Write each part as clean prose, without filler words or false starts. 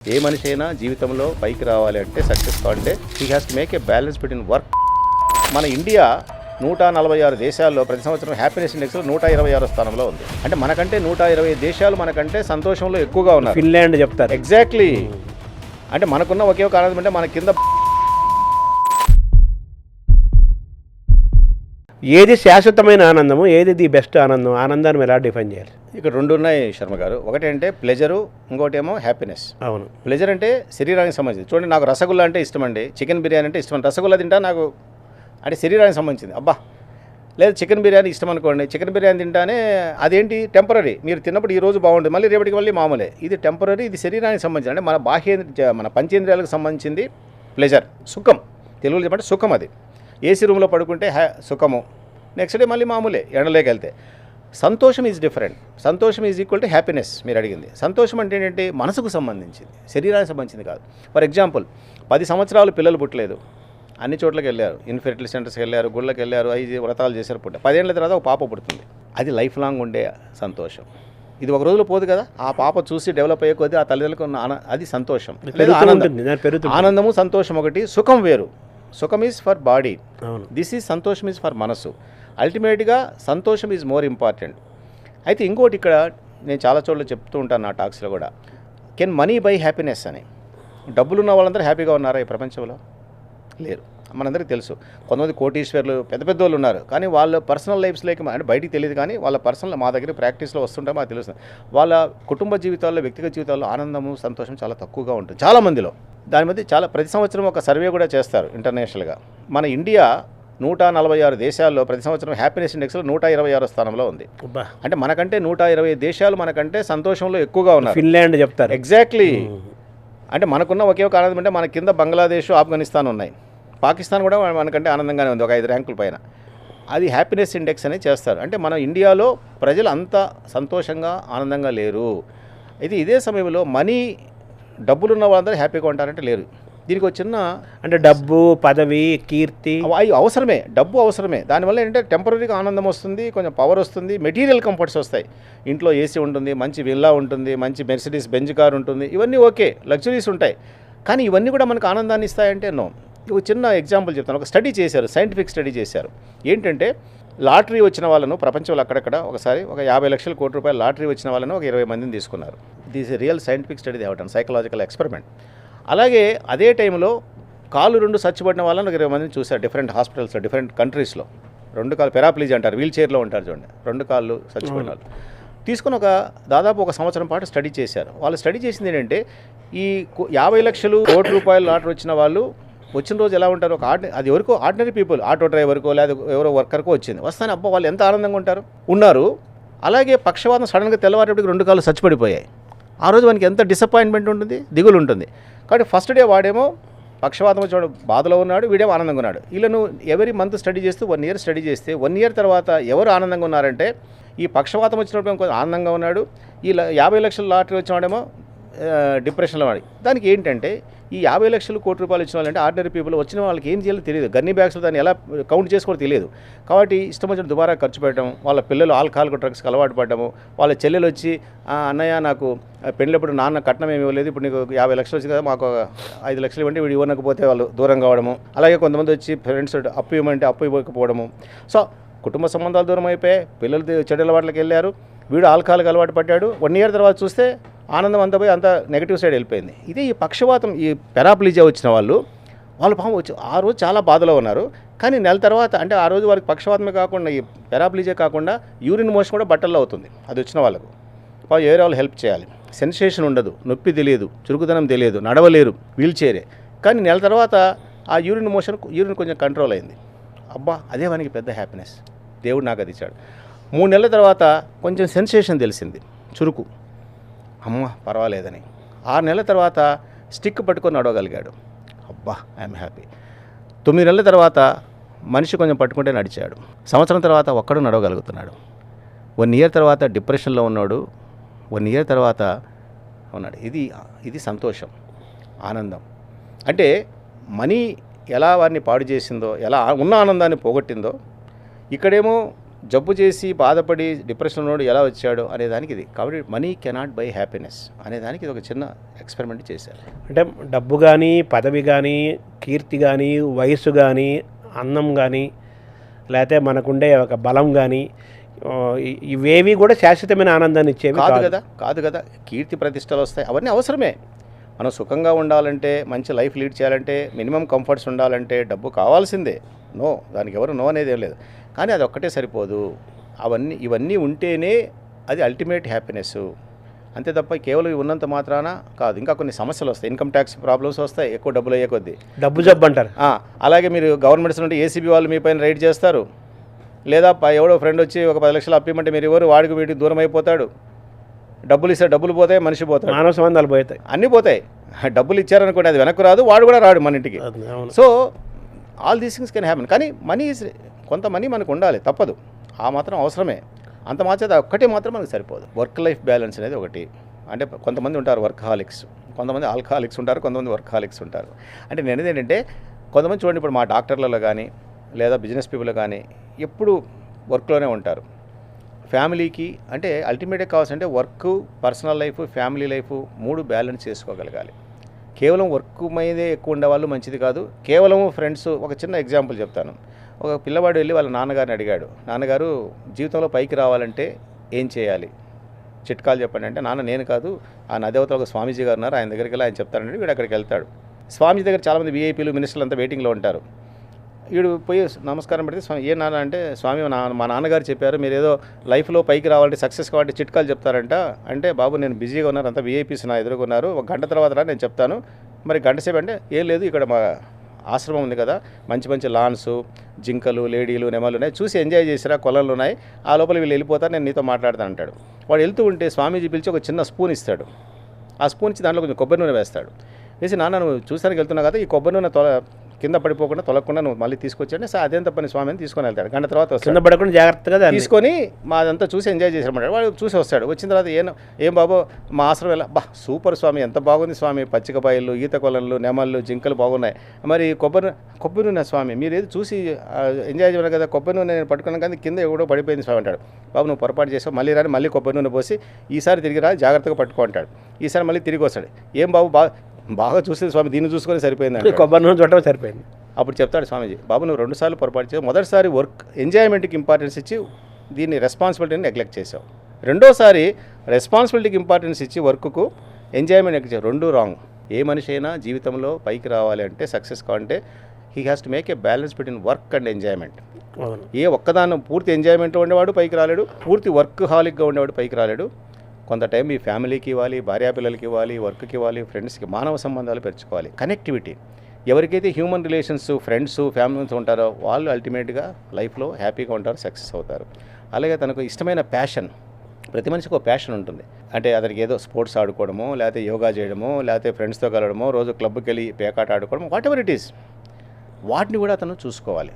ఏ మనిషి అయినా జీవితంలో పైకి రావాలి అంటే సక్సెస్ కావాలంటే he has to make a balance between work. మన ఇండియా 146 దేశాల్లో ప్రతి సంవత్సరం హ్యాపీనెస్ ఇండెక్స్లో 126 స్థానంలో ఉంది. అంటే మనకంటే 120 దేశాలు మనకంటే సంతోషంలో ఎక్కువగా ఉన్నారు. ఫిన్లాండ్ చెప్తారు. ఎగ్జాక్ట్లీ. అంటే మనకున్న ఒకే ఒక ఆనందం అంటే మన కింద ఏది శాశ్వతమైన ఆనందము, ఏది ది బెస్ట్ ఆనందం, ఆనందాన్ని ఎలా డిఫైన్ చేయాలి? ఇక్కడ రెండు ఉన్నాయి శర్మ గారు. ఒకటి అంటే ప్లెజరు, ఇంకోటి ఏమో హ్యాపీనెస్. అవును. ప్లెజర్ అంటే శరీరానికి సంబంధించి. చూడండి, నాకు రసగుల్లా అంటే ఇష్టం అండి, చికెన్ బిర్యానీ అంటే ఇష్టం. రసగుల్లా తింటా నాకు అంటే శరీరానికి సంబంధించింది. అబ్బా, లేదు చికెన్ బిర్యానీ ఇష్టం అనుకోండి, చికెన్ బిర్యానీ తింటానే అదేంటి టెంపరీ. మీరు తిన్నప్పుడు ఈ రోజు బాగుంటుంది, మళ్ళీ రేపటికి మళ్ళీ మామూలే. ఇది టెంపరీ, ఇది శరీరానికి సంబంధించి అంటే మన పంచేంద్రియాలకు సంబంధించింది ప్లెజర్, సుఖం. తెలుగులో చెప్పంటే సుఖం. అది ఏసీ రూమ్లో పడుకుంటే సుఖము, నెక్స్ట్ డే మళ్ళీ మామూలే ఎండలోకి వెళ్తే. సంతోషం ఈజ్ డిఫరెంట్. సంతోషం ఈజ్ ఈక్వల్ టు హ్యాపీనెస్. మీరు అడిగింది సంతోషం అంటే ఏంటంటే మనసుకు సంబంధించింది, శరీరానికి సంబంధించింది కాదు. ఫర్ ఎగ్జాంపుల్, 10 సంవత్సరాలు పిల్లలు పుట్టలేదు, అన్ని చోట్లకి వెళ్ళారు, ఇన్ఫెర్టిలిటీ సెంటర్స్కి వెళ్ళారు, గుళ్ళకి వెళ్ళారు, 5 వ్రతాలు చేశారు, పుట్టారు. 10 ఏళ్ళ తర్వాత ఒక పాప పుడుతుంది. అది లైఫ్ లాంగ్ ఉండే సంతోషం. ఇది ఒక రోజులో పోదు కదా. ఆ పాప చూసి డెవలప్ అయ్యే కొద్దీ ఆ తల్లిదండ్రులకు ఉన్న అది సంతోషం. ఆనందము సంతోషం ఒకటి, సుఖం వేరు. సుఖం is for body, this is సంతోషం ఈజ్ ఫర్ మనసు. అల్టిమేట్గా సంతోషం ఈజ్ మోర్ ఇంపార్టెంట్. అయితే ఇంకోటి ఇక్కడ నేను చాలా చోట్ల చెప్తూ ఉంటాను నా టాక్స్లో కూడా, కెన్ మనీ బై హ్యాపీనెస్ అని. డబ్బులున్న వాళ్ళందరూ హ్యాపీగా ఉన్నారా ఈ ప్రపంచంలో? లేరు. మనందరికీ తెలుసు, కొంతమంది కోటీశ్వర్లు పెద్ద పెద్ద వాళ్ళు ఉన్నారు, కానీ వాళ్ళ పర్సనల్ లైఫ్స్లోకి అంటే బయటికి తెలియదు, కానీ వాళ్ళ పర్సనల్ మా దగ్గర ప్రాక్టీస్లో వస్తుంటే మాకు తెలుస్తుంది. వాళ్ళ కుటుంబ జీవితాల్లో, వ్యక్తిగత జీవితాల్లో ఆనందము సంతోషం చాలా తక్కువగా ఉంటుంది చాలామందిలో. దాని మధ్య ప్రతి సంవత్సరం ఒక సర్వే కూడా చేస్తారు ఇంటర్నేషనల్గా. మన ఇండియా 146 దేశాల్లో ప్రతి సంవత్సరం హ్యాపీనెస్ ఇండెక్స్లో 126 స్థానంలో ఉంది. అంటే మనకంటే 120 దేశాలు మనకంటే సంతోషంలో ఎక్కువగా ఉన్నారు. ఫిన్లాండ్ చెప్తారు. ఎగ్జాక్ట్లీ. అంటే మనకున్న ఒకే ఒక ఆనందం అంటే మన కింద బంగ్లాదేశ్, ఆఫ్ఘనిస్తాన్ ఉన్నాయి. పాకిస్తాన్ కూడా మనకంటే ఆనందంగానే ఉంది, ఒక 5 ర్యాంకుల పైన. అది హ్యాపీనెస్ ఇండెక్స్ అనేది చేస్తారు. అంటే మన ఇండియాలో ప్రజలు అంత సంతోషంగా ఆనందంగా లేరు. ఇదే సమయంలో డబ్బులున్న వాళ్ళందరూ హ్యాపీగా ఉంటారంటే లేరు. దీనికి ఒక చిన్న అంటే డబ్బు, పదవి, కీర్తి అవి అవసరమే, డబ్బు అవసరమే. దానివల్ల ఏంటంటే టెంపరీగా ఆనందం వస్తుంది, కొంచెం పవర్ వస్తుంది, మెటీరియల్ కంఫర్ట్స్ వస్తాయి. ఇంట్లో ఏసీ ఉంటుంది, మంచి విల్లా ఉంటుంది, మంచి మెర్సిడీస్ బెంజ్ కార్ ఉంటుంది, ఇవన్నీ ఓకే, లగ్జరీస్ ఉంటాయి. కానీ ఇవన్నీ కూడా మనకు ఆనందాన్ని ఇస్తాయంటే నో. ఒక చిన్న ఎగ్జాంపుల్ చెప్తాను. ఒక స్టడీ చేశారు, సైంటిఫిక్ స్టడీ చేశారు. ఏంటంటే లాటరీ వచ్చిన వాళ్ళను ప్రపంచంలో అక్కడక్కడ ఒకసారి ఒక 50 లక్షల కోట్ల రూపాయల లాటరీ వచ్చిన వాళ్ళను ఒక 20 మందిని తీసుకున్నారు. దిస్ రియల్ సైంటిఫిక్ స్టడీ దేవటం, సైకలాజికల్ ఎక్స్పెరిమెంట్. అలాగే అదే టైంలో కాళ్ళు 2 చచ్చిపడిన వాళ్ళని ఒక 20 మందిని చూశారు, డిఫరెంట్ హాస్పిటల్స్లో, డిఫరెంట్ కంట్రీస్లో. 2 కాళ్ళు పెరాప్లీజీ అంటారు, వీల్ చైర్లో ఉంటారు చూడండి, 2 కాళ్ళు చచ్చిపోయిన వాళ్ళు తీసుకుని దాదాపు 1 సంవత్సరం పాటు స్టడీ చేశారు. వాళ్ళు స్టడీ చేసింది ఏంటంటే, ఈ 50 లక్షల కోట్ల రూపాయల లాటరీ వచ్చిన వాళ్ళు వచ్చిన రోజు ఎలా ఉంటారు, అది ఎవరికో ఆర్డినరీ పీపుల్, ఆటో డ్రైవర్కో లేదా ఎవరో వర్కర్కో వచ్చింది. వస్తానే అబ్బా వాళ్ళు ఎంత ఆనందంగా ఉన్నారు. అలాగే పక్షవాతం సడన్గా తెల్లవారేపటికి 2 కాళ్ళు చచ్చిపడిపోయాయి. ఆ రోజు మనకి ఎంత డిసప్పాయింట్మెంట్ ఉంటుంది, దిగులు ఉంటుంది. కాబట్టి ఫస్ట్ డే వాడేమో పక్షవాతం వచ్చి బాధలో ఉన్నాడు, వీడేమో ఆనందంగా ఉన్నాడు. వీళ్ళను ఎవరీ మంత్ స్టడీ చేస్తూ 1 ఇయర్ స్టడీ చేస్తే 1 ఇయర్ తర్వాత ఎవరు ఆనందంగా ఉన్నారంటే, ఈ పక్షవాతం వచ్చినప్పుడు కొంచెం ఆనందంగా ఉన్నాడు, ఈ 50 లక్షల లాటరీ వచ్చిన వాడేమో డిప్రెషన్లో వాడి. దానికి ఏంటంటే, ఈ 50 లక్షల కోట్ల రూపాయలు వచ్చిన వాళ్ళంటే ఆర్డినరీ పీపుల్, వచ్చిన వాళ్ళకి ఏం చేయాలో తెలియదు, గన్నీ బ్యాగ్స్లో దాన్ని ఎలా కౌంట్ చేసుకోవడం తెలియదు. కాబట్టి ఇష్టం వచ్చిన దుబారా ఖర్చు పెట్టడం, వాళ్ళ పిల్లలు ఆల్కహాల్ డ్రగ్స్కి అలవాటు పడ్డము, వాళ్ళ చెల్లెలు వచ్చి అన్నయ్య నాకు పెళ్ళప్పుడు నాన్న కట్నం ఏమి ఇవ్వలేదు, ఇప్పుడు నీకు 50 లక్షలు వచ్చి కదా, మాకు 5 లక్షలు ఇవ్వండి, వీడు ఇవ్వకపోతే వాళ్ళు దూరం కావడము. అలాగే కొంతమంది వచ్చి ఫ్రెండ్స్ అప్పు ఇవ్వమంటే అప్పు ఇవ్వకపోవడము. సో కుటుంబ సంబంధాలు దూరం అయిపోయాయి, పిల్లలు చెడు అలవాట్లకి వెళ్ళారు, వీడు ఆల్కహాల్కి అలవాటు పడ్డాడు. 1 ఇయర్ తర్వాత చూస్తే ఆనందం అంతా పోయి అంత నెగిటివ్ సైడ్ వెళ్ళిపోయింది. ఇదే ఈ పక్షవాతం, ఈ పెరాప్లీజియా వచ్చిన వాళ్ళు పాపం వచ్చి ఆ రోజు చాలా బాధలో ఉన్నారు. కానీ నెల తర్వాత, అంటే ఆ రోజు వారికి పక్షవాతమే కాకుండా ఈ పెరాప్లీజియా కాకుండా యూరిన్ మోషన్ కూడా బట్టల్లో అవుతుంది. అది వచ్చిన వాళ్ళకు వేరే వాళ్ళు హెల్ప్ చేయాలి. సెన్సేషన్ ఉండదు, నొప్పి తెలియదు, చురుకుదనం తెలియదు, నడవలేరు, వీల్ చైరే. కానీ నెల తర్వాత ఆ యూరిన్ కొంచెం కంట్రోల్ అయింది. అబ్బా అదే మనకి పెద్ద హ్యాపీనెస్, దేవుడు నాకు అది ఇచ్చాడు. 3 నెలల తర్వాత కొంచెం సెన్సేషన్ తెలిసింది, చురుకు, అమ్మ పర్వాలేదని. 6 నెలల తర్వాత స్టిక్ పట్టుకొని నడవగలిగాడు, అబ్బా ఐఎమ్ హ్యాపీ. 9 నెలల తర్వాత మనిషి కొంచెం పట్టుకుంటే నడిచాడు. సంవత్సరం తర్వాత ఒక్కడు నడవగలుగుతున్నాడు. 1 ఇయర్ తర్వాత డిప్రెషన్లో ఉన్నాడు, 1 ఇయర్ తర్వాత ఉన్నాడు. ఇది సంతోషం, ఆనందం. అంటే మనీ ఎలా వారిని పాడు చేసిందో, ఎలా ఉన్న ఆనందాన్ని పోగొట్టిందో, ఇక్కడేమో జబ్బు చేసి బాధపడి డిప్రెషన్లోడు ఎలా వచ్చాడు అనేదానికి ఇది. కాబట్టి మనీ కెనాట్ బై హ్యాపీనెస్ అనేదానికి ఇది ఒక చిన్న ఎక్స్పెరిమెంట్ చేశారు. అంటే డబ్బు కానీ, పదవి కానీ, కీర్తి కానీ, వయస్సు కానీ, అందం కానీ, లేకపోతే మనకుండే ఒక బలం కానీ, ఇవేవి కూడా శాశ్వతమైన ఆనందాన్ని ఇచ్చేవి కాదు కదా. కీర్తి ప్రతిష్టలు వస్తాయి, అవన్నీ అవసరమే. మనం సుఖంగా ఉండాలంటే, మంచి లైఫ్ లీడ్ చేయాలంటే, మినిమం కంఫర్ట్స్ ఉండాలంటే డబ్బు కావాల్సిందే. దానికి ఎవరు నో అనేది ఏం లేదు. కానీ అది ఒక్కటే సరిపోదు. ఇవన్నీ ఉంటేనే అది అల్టిమేట్ హ్యాపీనెస్. అంతే తప్ప కేవలం ఉన్నంత మాత్రాన కాదు. ఇంకా కొన్ని సమస్యలు వస్తాయి, ఇన్కమ్ ట్యాక్స్ ప్రాబ్లమ్స్ వస్తాయి, ఎక్కువ డబ్బులు అయ్యే కొద్దీ. డబ్బు జబ్బు అంటారు. అలాగే మీరు గవర్నమెంట్స్ నుండి ఏసీబీ వాళ్ళు మీ పైన రైడ్ చేస్తారు. లేదా ఎవడో ఫ్రెండ్ వచ్చి ఒక 10 లక్షలు అప్పిమంటే మీరు ఎవరు వాడికి వీటికి దూరం అయిపోతాడు. డబ్బులు ఇస్తే డబ్బులు పోతాయి, మనిషి పోతాడు, మానవ సంబంధాలు పోతాయి, అన్నీ పోతాయి. డబ్బులు ఇచ్చారనుకోండి, అది వెనక్కు రాదు, వాడు కూడా రాడు మన ఇంటికి. So all these things can happen. కానీ కొంత మనీ మనకు ఉండాలి, తప్పదు. ఆ మాత్రం అవసరమే. అంత మాత్రం ఒక్కటే మాత్రం మనకు సరిపోదు. వర్క్ లైఫ్ బ్యాలెన్స్ అనేది ఒకటి. అంటే కొంతమంది ఉంటారు వర్క్హాలిక్స్, కొంతమంది ఆల్కహాలిక్స్ ఉంటారు, కొంతమంది వర్క్హాలిక్స్ ఉంటారు. అంటే నేను ఏంటంటే కొంతమంది చూడండి, ఇప్పుడు మా డాక్టర్లలో కానీ లేదా బిజినెస్ పీపుల్ కానీ ఎప్పుడు వర్క్లోనే ఉంటారు. ఫ్యామిలీకి అంటే అల్టిమేట్గా కావాల్సింటే work, personal life, family life 3 balance చేసుకోగలగాలి. కేవలం వర్క్ మీదే ఎక్కువ ఉండేవాళ్ళు మంచిది కాదు. కేవలం ఫ్రెండ్స్. ఒక చిన్న ఎగ్జాంపుల్ చెప్తాను. ఒక పిల్లవాడు వెళ్ళి వాళ్ళ నాన్నగారిని అడిగాడు, నాన్నగారు జీవితంలో పైకి రావాలంటే ఏం చేయాలి, చిట్కాలు చెప్పండి అంటే, నాన్న నేను కాదు, ఆ నదేవతలో ఒక స్వామీజీ గారు ఉన్నారు, ఆయన దగ్గరికి వెళ్ళి ఆయన చెప్తానండి. వీడు అక్కడికి వెళ్తాడు. స్వామీజీ దగ్గర చాలామంది వీఐపీలు, మినిస్టర్లు అంతా వెయిటింగ్లో ఉంటారు. వీడు పోయి నమస్కారం పెడితే, స్వామి ఏ నాన్న అంటే, స్వామి మా నాన్నగారు చెప్పారు మీరు ఏదో లైఫ్లో పైకి రావాలంటే, సక్సెస్ కావాలంటే చిట్కాలు చెప్తారంట. అంటే బాబు నేను బిజీగా ఉన్నారు, అంతా వీఐపీస్ నా ఎదుర్కొన్నారు, 1 గంట తర్వాత రా నేను చెప్తాను. మరి గంట సేపు అంటే, ఏం లేదు ఇక్కడ మా ఆశ్రమం ఉంది కదా, మంచి మంచి లాన్స్, జింకలు, లేడీలు, నెమలు ఉన్నాయి, చూసి ఎంజాయ్ చేసిరా, కొలలు ఉన్నాయి, ఆ లోపల వీళ్ళు వెళ్ళిపోతారు, నేను నీతో మాట్లాడతాను అంటాడు. వాడు వెళ్తూ ఉంటే స్వామీజీ పిలిచి ఒక చిన్న స్పూన్ ఇస్తాడు. ఆ స్పూన్ ఇచ్చి దాంట్లో కొంచెం కొబ్బరి నూనె వేస్తాడు. వేసి, నాన్న నువ్వు చూసానికి వెళ్తున్నావు కదా, ఈ కొబ్బరి నూనె కింద పడిపోకుండా తొలగకుండా నువ్వు మళ్ళీ తీసుకొచ్చాడు. అదేం తప్పని స్వామి అని తీసుకొని వెళ్తాడు. గంట తర్వాత కింద పడకుండా జాగ్రత్తగా తీసుకొని మాదంతా చూసి ఎంజాయ్ చేసాడు. వాడు చూసి వస్తాడు. వచ్చిన తర్వాత ఏం బాబు మా ఆశ్రమం ఎలా, సూపర్ స్వామి, ఎంత బాగుంది స్వామి, పచ్చికపాయలు, ఈత కొలలు, నెమళ్ళు, జింకలు బాగున్నాయి. మరి కొబ్బరి నూనె స్వామి మీరు ఏది చూసి ఎంజాయ్ చేయను కదా, కొబ్బరి నూనె నేను పట్టుకున్నాను కానీ కింద ఎవడో పడిపోయింది స్వామి అంటాడు. బాబు నువ్వు పొరపాటు చేసావు, మళ్ళీ రాని మళ్ళీ కొబ్బరి నూనె పోసి ఈసారి తిరిగి రా, జాగ్రత్తగా పట్టుకో అంటాడు. ఈసారి మళ్ళీ తిరిగి వస్తాడు. ఏం బాబు బాగా చూసేది స్వామి, దీన్ని చూసుకొని సరిపోయింది, కొబ్బరి నూనె చూడటం సరిపోయింది. అప్పుడు చెప్తాడు స్వామీజీ, బాబు నువ్వు 2 సార్లు పొరపాటు చేసావు. మొదటిసారి వర్క్ ఎంజాయ్మెంట్కి ఇంపార్టెన్స్ ఇచ్చి దీన్ని రెస్పాన్సిబిలిటీని నెగ్లెక్ట్ చేసావు. రెండోసారి రెస్పాన్సిబిలిటీకి ఇంపార్టెన్స్ ఇచ్చి వర్క్కు ఎంజాయ్మెంట్ నెగ్లెక్ట్ చేసావు. 2 రాంగ్. ఏ మనిషి అయినా జీవితంలో పైకి రావాలి అంటే, సక్సెస్ కావాలంటే he has to make a balance between work and enjoyment. ఏ ఒక్కదాన్ని పూర్తి ఎంజాయ్మెంట్లో ఉండేవాడు పైకి రాలేడు, పూర్తి వర్క్ హాలిక్గా ఉండేవాడు పైకి రాలేడు. కొంత టైం మీ ఫ్యామిలీకి ఇవ్వాలి, భార్యాపిల్లలకి ఇవ్వాలి, వర్క్కి ఇవ్వాలి, ఫ్రెండ్స్కి, మానవ సంబంధాలు పెంచుకోవాలి, కనెక్టివిటీ. ఎవరికైతే హ్యూమన్ రిలేషన్స్, ఫ్రెండ్స్, ఫ్యామిలీస్ ఉంటారో వాళ్ళు అల్టిమేట్గా లైఫ్లో హ్యాపీగా ఉంటారు, సక్సెస్ అవుతారు. అలాగే తనకు ఇష్టమైన ప్యాషన్, ప్రతి మనిషికి ఒక ప్యాషన్ ఉంటుంది. అంటే అతనికి ఏదో స్పోర్ట్స్ ఆడుకోవడమో, లేకపోతే యోగా చేయడమో, లేకపోతే ఫ్రెండ్స్తో కలవడమో, రోజు క్లబ్కి వెళ్ళి పేకాట ఆడుకోవడం, వాట్ ఎవర్ ఇట్ ఈస్, వాటిని కూడా అతను చూసుకోవాలి.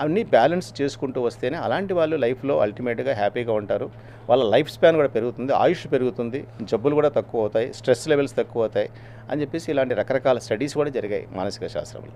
అన్నీ బ్యాలెన్స్ చేసుకుంటూ వస్తేనే అలాంటి వాళ్ళు లైఫ్లో అల్టిమేట్గా హ్యాపీగా ఉంటారు. వాళ్ళ లైఫ్ స్పాన్ కూడా పెరుగుతుంది, ఆయుష్ పెరుగుతుంది, జబ్బులు కూడా తక్కువ అవుతాయి, స్ట్రెస్ లెవెల్స్ తక్కువ అవుతాయి అని చెప్పేసి ఇలాంటి రకరకాల స్టడీస్ కూడా జరిగాయి మానసిక శాస్త్రంలో.